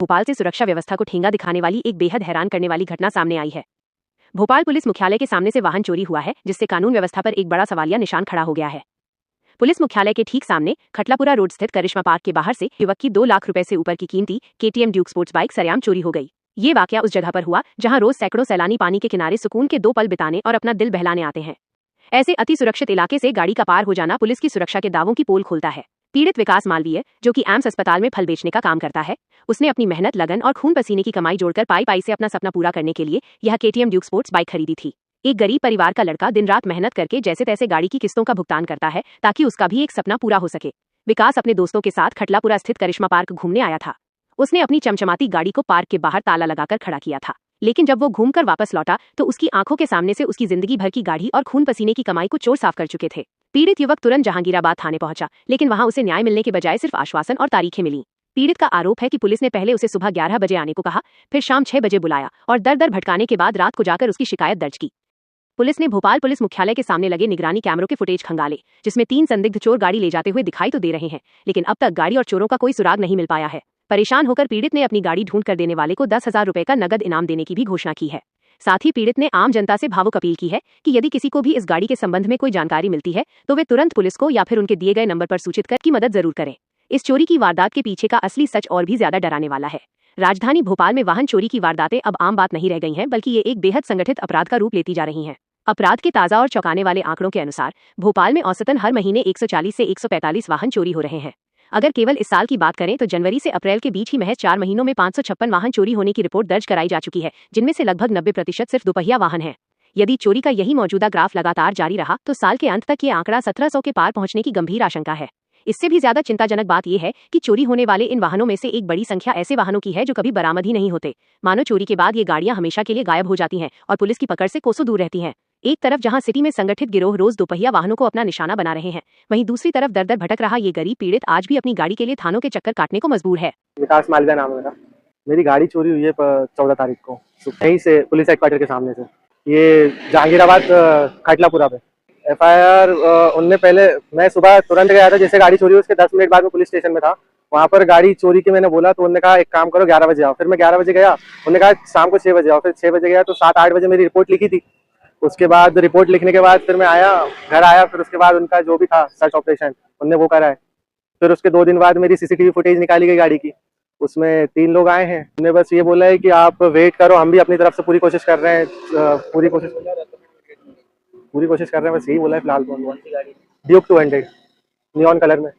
भोपाल से सुरक्षा व्यवस्था को ठेंगा दिखाने वाली एक बेहद हैरान करने वाली घटना सामने आई है। भोपाल पुलिस मुख्यालय के सामने से वाहन चोरी हुआ है, जिससे कानून व्यवस्था पर एक बड़ा सवालिया निशान खड़ा हो गया है। पुलिस मुख्यालय के ठीक सामने खटलापुरा रोड स्थित करिश्मा पार्क के बाहर से युवक की 2 लाख रुपए से ऊपर की कीमती KTM ड्यूक स्पोर्ट्स बाइक सरेआम चोरी हो गई। ये वाकया उस जगह पर हुआ जहां रोज सैकड़ों सैलानी पानी के किनारे सुकून के 2 पल बिताने और अपना दिल बहलाने आते हैं। ऐसे अति सुरक्षित इलाके से गाड़ी का पार हो जाना पुलिस की सुरक्षा के दावों की पोल खोलता है। पीड़ित विकास मालवीय, जो कि एम्स अस्पताल में फल बेचने का काम करता है, उसने अपनी मेहनत, लगन और खून पसीने की कमाई जोड़कर पाई पाई से अपना सपना पूरा करने के लिए यह KTM ड्यूक स्पोर्ट्स बाइक खरीदी थी। एक गरीब परिवार का लड़का दिन रात मेहनत करके जैसे तैसे गाड़ी की किस्तों का भुगतान करता है ताकि उसका भी एक सपना पूरा हो सके। विकास अपने दोस्तों के साथ खटलापुरा स्थित करिश्मा पार्क घूमने आया था। उसने अपनी चमचमाती गाड़ी को पार्क के बाहर ताला लगाकर खड़ा किया था, लेकिन जब वो घूमकर वापस लौटा तो उसकी आंखों के सामने से उसकी जिंदगी भर की गाड़ी और खून पसीने की कमाई को चोर साफ कर चुके थे। पीड़ित युवक तुरंत जहांगीराबाद थाने पहुंचा, लेकिन वहां उसे न्याय मिलने के बजाय सिर्फ आश्वासन और तारीखें मिली। पीड़ित का आरोप है कि पुलिस ने पहले उसे सुबह 11 बजे आने को कहा, फिर शाम 6 बजे बुलाया और दर दर भटकाने के बाद रात को जाकर उसकी शिकायत दर्ज की। पुलिस ने भोपाल पुलिस मुख्यालय के सामने लगे निगरानी कैमरों के फुटेज खंगाले, जिसमें 3 संदिग्ध चोर गाड़ी ले जाते हुए दिखाई तो दे रहे हैं, लेकिन अब तक गाड़ी और चोरों का कोई सुराग नहीं मिल पाया है। परेशान होकर पीड़ित ने अपनी गाड़ी ढूंढ कर देने वाले को 10,000 रुपए का नगद इनाम देने की भी घोषणा की है। साथ ही पीड़ित ने आम जनता से भावुक अपील की है कि यदि किसी को भी इस गाड़ी के संबंध में कोई जानकारी मिलती है तो वे तुरंत पुलिस को या फिर उनके दिए गए नंबर पर सूचित कर की मदद जरूर करें। इस चोरी की वारदात के पीछे का असली सच और भी ज्यादा डराने वाला है। राजधानी भोपाल में वाहन चोरी की वारदातें अब आम बात नहीं रह गई हैं, बल्कि ये एक बेहद संगठित अपराध का रूप लेती जा रही हैं। अपराध के ताजा और चौंकाने वाले आंकड़ों के अनुसार भोपाल में औसतन हर महीने 140 से 145 वाहन चोरी हो रहे हैं। अगर केवल इस साल की बात करें तो जनवरी से अप्रैल के बीच ही महज 4 महीनों में 556 वाहन चोरी होने की रिपोर्ट दर्ज कराई जा चुकी है, जिनमें से लगभग 90% सिर्फ दुपहिया वाहन हैं। यदि चोरी का यही मौजूदा ग्राफ लगातार जारी रहा तो साल के अंत तक ये आंकड़ा 1700 के पार पहुंचने की गंभीर आशंका है। इससे भी ज्यादा चिंताजनक बात यह है कि चोरी होने वाले इन वाहनों में से एक बड़ी संख्या ऐसे वाहनों की है जो कभी बरामद ही नहीं होते। मानो चोरी के बाद ये गाड़ियां हमेशा के लिए गायब हो जाती हैं और पुलिस की पकड़ से कोसों दूर रहती हैं। एक तरफ जहां सिटी में संगठित गिरोह रोज दोपहिया वाहनों को अपना निशाना बना रहे हैं, वहीं दूसरी तरफ दर दर भटक रहा ये गरीब पीड़ित आज भी अपनी गाड़ी के लिए थानों के चक्कर काटने को मजबूर है। विकास मालवीय नाम है मेरा। मेरी गाड़ी चोरी हुई है 14 तारीख को, यहीं से पुलिस हेडक्वार्टर के सामने से, ये जहांगीराबाद खटलापुरा पे। FIR उनने पहले, मैं सुबह तुरंत गया था, जैसे गाड़ी चोरी हुई उसके 10 मिनट बाद में पुलिस स्टेशन में था। वहाँ पर गाड़ी चोरी की मैंने बोला तो उन्होंने कहा एक काम करो 11 बजे आओ। फिर मैं 11 बजे गया, उन्होंने कहा शाम को 6 बजे आओ। फिर 6 बजे गया तो 7-8 बजे मेरी रिपोर्ट लिखी थी। उसके बाद रिपोर्ट लिखने के बाद फिर मैं आया, घर आया, फिर उसके बाद उनका जो भी था सर्च ऑपरेशन उनने वो करा है। फिर उसके 2 दिन बाद मेरी CCTV फुटेज निकाली गई गाड़ी की, उसमें 3 लोग आए हैं। उन्होंने बस ये बोला है कि आप वेट करो, हम भी अपनी तरफ से पूरी कोशिश कर रहे हैं, पूरी कोशिश कर रहे हैं, बस यही बोला है फिलहाल। तो ड्यूक 200 नियॉन कलर में।